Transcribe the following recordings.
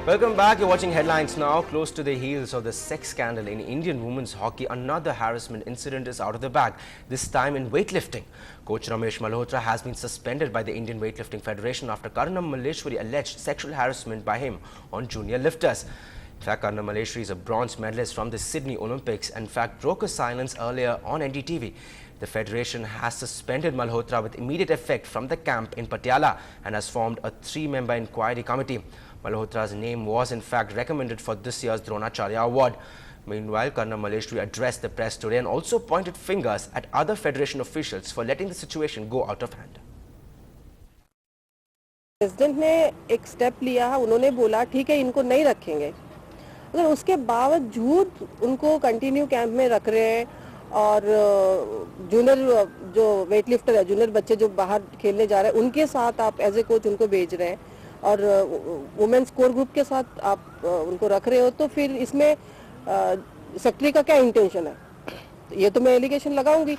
Welcome back. You're watching Headlines now. Close to the heels of the sex scandal in Indian women's hockey, another harassment incident is out of the bag, this time in weightlifting. Coach Ramesh Malhotra has been suspended by the Indian Weightlifting Federation after Karnam Malleshwari alleged sexual harassment by him on junior lifters. In fact, Karnam Malleshwari is a bronze medalist from the Sydney Olympics and in fact broke a silence earlier on NDTV. The Federation has suspended Malhotra with immediate effect from the camp in Patiala and has formed a 3-member inquiry committee. Malhotra's name was in fact recommended for this year's Dronacharya Award. Meanwhile, Karnam Malleshwari addressed the press today and also pointed fingers at other Federation officials for letting the situation go out of hand. President ने एक step लिया है, उन्होंने बोला ठीक है इनको नहीं रखेंगे, अगर उसके बावजूद उनको कंटिन्यू कैंप में रख रहे हैं और जूनियर जो वेटलिफ्टर है, जूनियर बच्चे जो बाहर खेलने जा रहे हैं उनके साथ आप एज ए कोच उनको भेज रहे हैं और वुमेन्स कोर ग्रुप के साथ आप उनको रख रहे हो, तो फिर इसमें सेक्रेटरी का क्या इंटेंशन है, ये तो मैं एलिगेशन लगाऊंगी.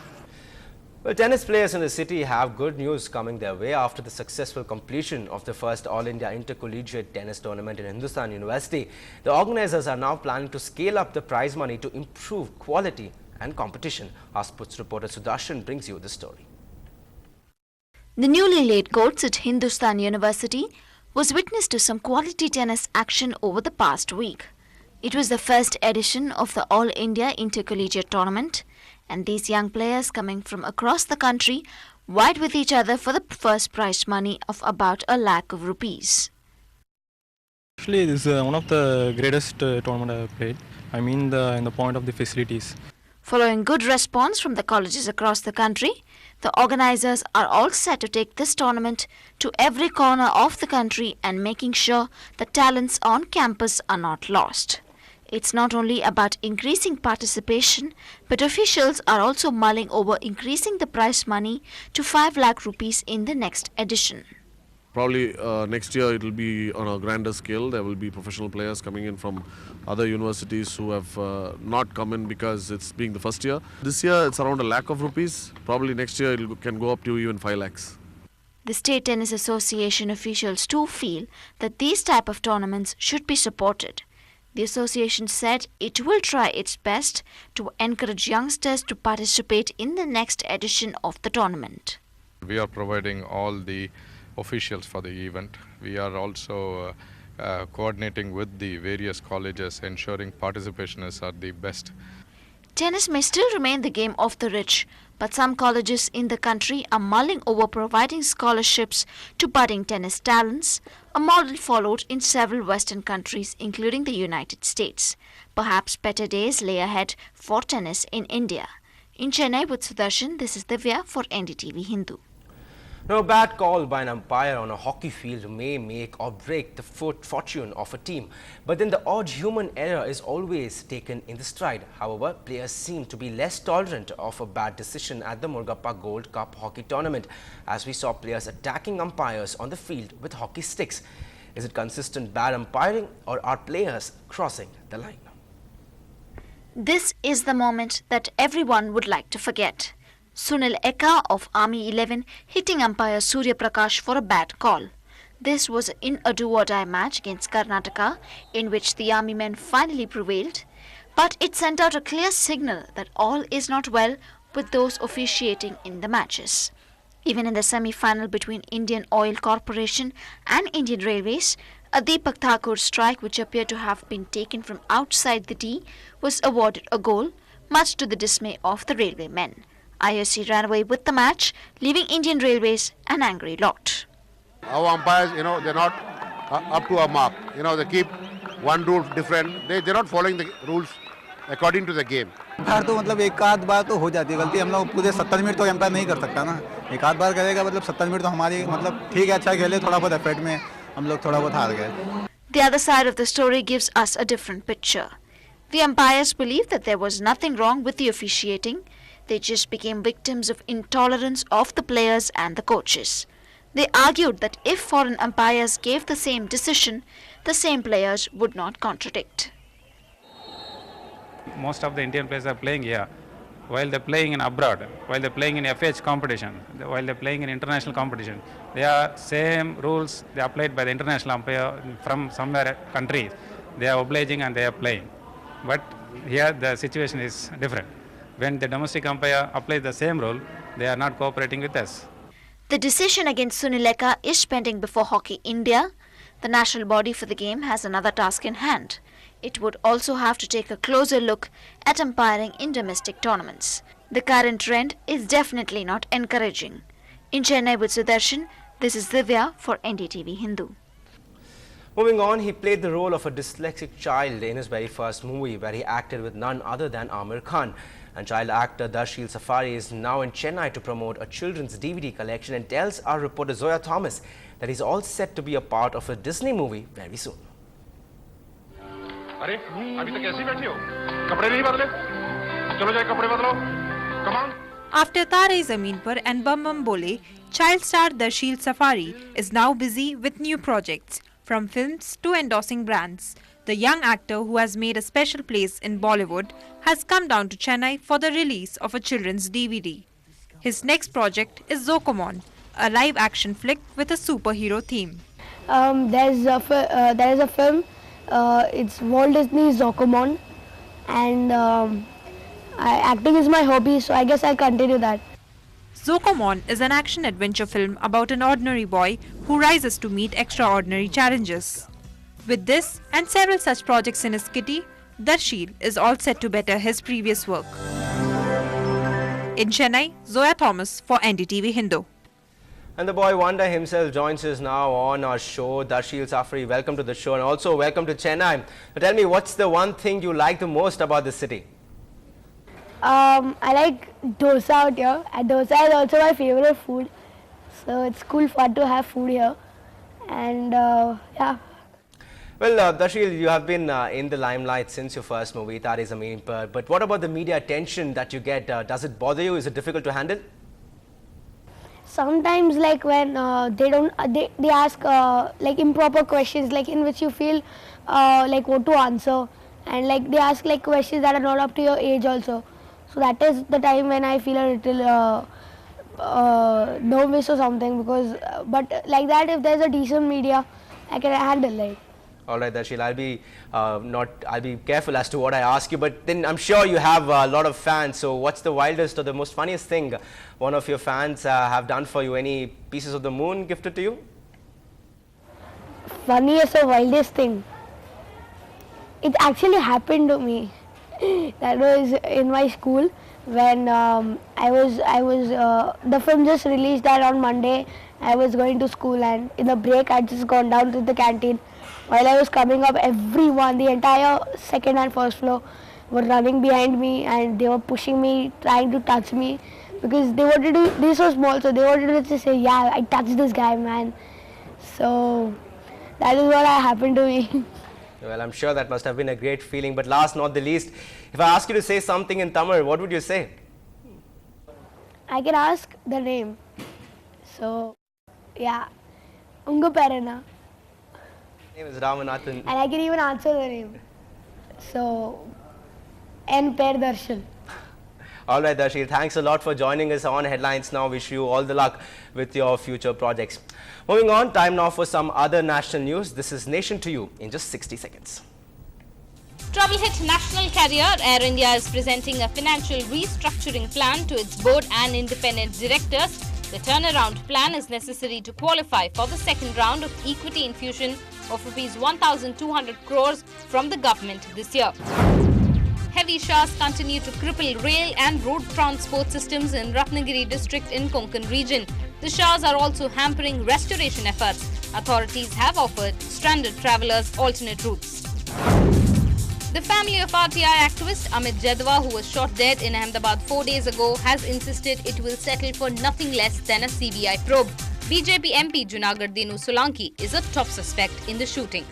Well, tennis players in the city have good news coming their way after the successful completion of the first All-India Intercollegiate Tennis Tournament in Hindustan University. The organizers are now planning to scale up the prize money to improve quality and competition. Our sports reporter Sudarshan brings you the story. The newly laid courts at Hindustan University was witness to some quality tennis action over the past week. It was the first edition of the All India Intercollegiate Tournament, and these young players coming from across the country vied with each other for the first prize money of about ₹1 lakh. Actually, this is one of the greatest tournament I have played. I mean, in the point of the facilities. Following good response from the colleges across the country, the organizers are all set to take this tournament to every corner of the country and making sure the talents on campus are not lost. It's not only about increasing participation, but officials are also mulling over increasing the prize money to ₹5 lakh in the next edition. Probably next year it will be on a grander scale. There will be professional players coming in from other universities who have not come in because it's being the first year. This year it's around ₹1 lakh. Probably next year it can go up to even 5 lakhs. The State Tennis Association officials too feel that these type of tournaments should be supported. The association said it will try its best to encourage youngsters to participate in the next edition of the tournament. We are providing all the officials for the event. We are also coordinating with the various colleges, ensuring participation is at the best. Tennis may still remain the game of the rich, but some colleges in the country are mulling over providing scholarships to budding tennis talents, a model followed in several Western countries, including the United States. Perhaps better days lay ahead for tennis in India. In Chennai with Sudarshan, this is Divya for Ndtv-Hindu. Now, a bad call by an umpire on a hockey field may make or break the fortune of a team. But then the odd human error is always taken in the stride. However, players seem to be less tolerant of a bad decision at the Murugappa Gold Cup hockey tournament, as we saw players attacking umpires on the field with hockey sticks. Is it consistent bad umpiring, or are players crossing the line? This is the moment that everyone would like to forget. Sunil Eka of Army 11 hitting umpire Surya Prakash for a bad call. This was in a do-or-die match against Karnataka, in which the Army men finally prevailed, but it sent out a clear signal that all is not well with those officiating in the matches. Even in the semi-final between Indian Oil Corporation and Indian Railways, a Deepak Thakur strike which appeared to have been taken from outside the tee was awarded a goal, much to the dismay of the railway men. IOC ran away with the match, leaving Indian Railways an angry lot. Our umpires, they're not up to our mark. They keep one rule different. They're not following the rules according to the game. बार तो मतलब एक आध बार तो हो जाती है गलती. हम लोग पूरे 70 मिनट तो एम्पायर नहीं कर सकता ना. एक आध बार करेगा मतलब 70 मिनट तो हमारी मतलब ठीक है, अच्छा खेले, थोड़ा बहुत एफर्ट में हम लोग थोड़ा बहुत हार गए. The other side of the story gives us a different picture. The umpires believe that there was nothing wrong with the officiating. They just became victims of intolerance of the players and the coaches. They argued that if foreign umpires gave the same decision, the same players would not contradict. Most of the Indian players are playing here. while they're playing in abroad, while they're playing in FH competition, while they're playing in international competition, they are same rules they are applied by the international umpire from somewhere countries. They are obliging and they are playing. But here the situation is different. When the domestic umpire applies the same rule, they are not cooperating with us. The decision against Sunil Eka is pending before Hockey India. The national body for the game has another task in hand. It would also have to take a closer look at umpiring in domestic tournaments. The current trend is definitely not encouraging. In Chennai with Sudarshan, this is Divya for Ndtv-Hindu. Moving on, he played the role of a dyslexic child in his very first movie, where he acted with none other than Amir Khan. And child actor Darshil Safari is now in Chennai to promote a children's DVD collection and tells our reporter Zoya Thomas that he's all set to be a part of a Disney movie very soon. अरे अभी तक ऐसे ही बैठे हो कपड़े नहीं बदले चलो जाए कपड़े बदलो come on After Tare Zameen Par and Bam Bam Bole, child star Darshil Safari is now busy with new projects, from films to endorsing brands. The young actor, who has made a special place in Bollywood, has come down to Chennai for the release of a children's DVD. His next project is Zokomon, a live-action flick with a superhero theme. There is a film. It's Walt Disney's Zokomon, and acting is my hobby, so I guess I'll continue that. Zokomon is an action-adventure film about an ordinary boy who rises to meet extraordinary challenges. With this and several such projects in his kitty, Darshil is all set to better his previous work. In Chennai, Zoya Thomas for Ndtv-Hindu. And the boy wonder himself joins us now on our show. Darshil Safari, welcome to the show, and also welcome to Chennai. But tell me, what's the one thing you like the most about the city? I like dosa out here, and dosa is also my favorite food. So it's cool fun to have food here, and yeah. Well, Darshil, you have been in the limelight since your first movie, Tare Zameen Par. But what about the media attention that you get? Does it bother you? Is it difficult to handle? Sometimes, like when they ask like improper questions, like in which you feel like what to answer, and like they ask like questions that are not up to your age also. So that is the time when I feel a little nervous or something, because but like that, if there's a decent media, I can handle it. All right, Darshil, I'll be careful as to what I ask you, but then I'm sure you have a lot of fans. So what's the wildest or the most funniest thing one of your fans have done for you? Any pieces of the moon gifted to you? Funniest or wildest thing? It actually happened to me. That was in my school when the film just released that on Monday. I was going to school, and in the break I just gone down to the canteen. While I was coming up, everyone, the entire second and first floor, were running behind me, and they were pushing me, trying to touch me, because they wanted to, they were so small, so they wanted to just say, yeah, I touched this guy, man. So that is what happened to me. Well, I'm sure that must have been a great feeling. But last not the least, if I ask you to say something in Tamil, what would you say? I can ask the name. So, yeah, Unga Perana. Name is Ramanathan. And I can even answer the name. So, N. Per Darshil. All right, Darshil, thanks a lot for joining us on Headlines Now. Wish you all the luck with your future projects. Moving on, time now for some other national news. This is Nation to You in just 60 seconds. Trouble hit national carrier Air India is presenting a financial restructuring plan to its board and independent directors. The turnaround plan is necessary to qualify for the second round of equity infusion of Rs 1,200 crores from the government this year. Heavy showers continue to cripple rail and road transport systems in Ratnagiri district in Konkan region. The showers are also hampering restoration efforts. Authorities have offered stranded travellers alternate routes. The family of RTI activist Amit Jadhawa, who was shot dead in Ahmedabad 4 days ago, has insisted it will settle for nothing less than a CBI probe. BJP MP Junagadh Dinu Solanki is a top suspect in the shooting.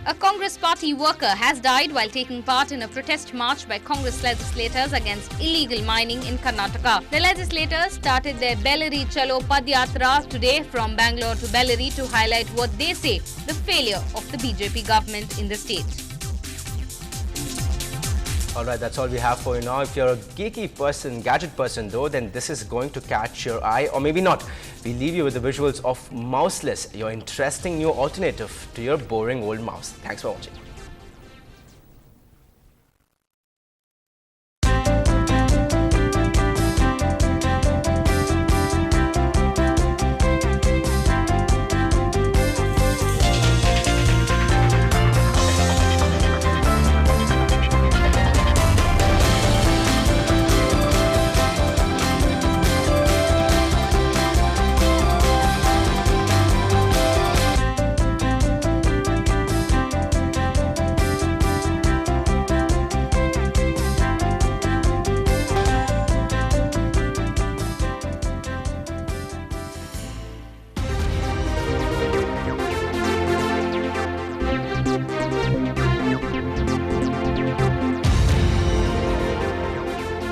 A Congress party worker has died while taking part in a protest march by Congress legislators against illegal mining in Karnataka. The legislators started their Bellary Chalo Padyatra today from Bangalore to Bellary to highlight what they say the failure of the BJP government in the state. Alright, that's all we have for you now. If you're a geeky person, gadget person though, then this is going to catch your eye, or maybe not. We leave you with the visuals of Mouseless, your interesting new alternative to your boring old mouse. Thanks for watching.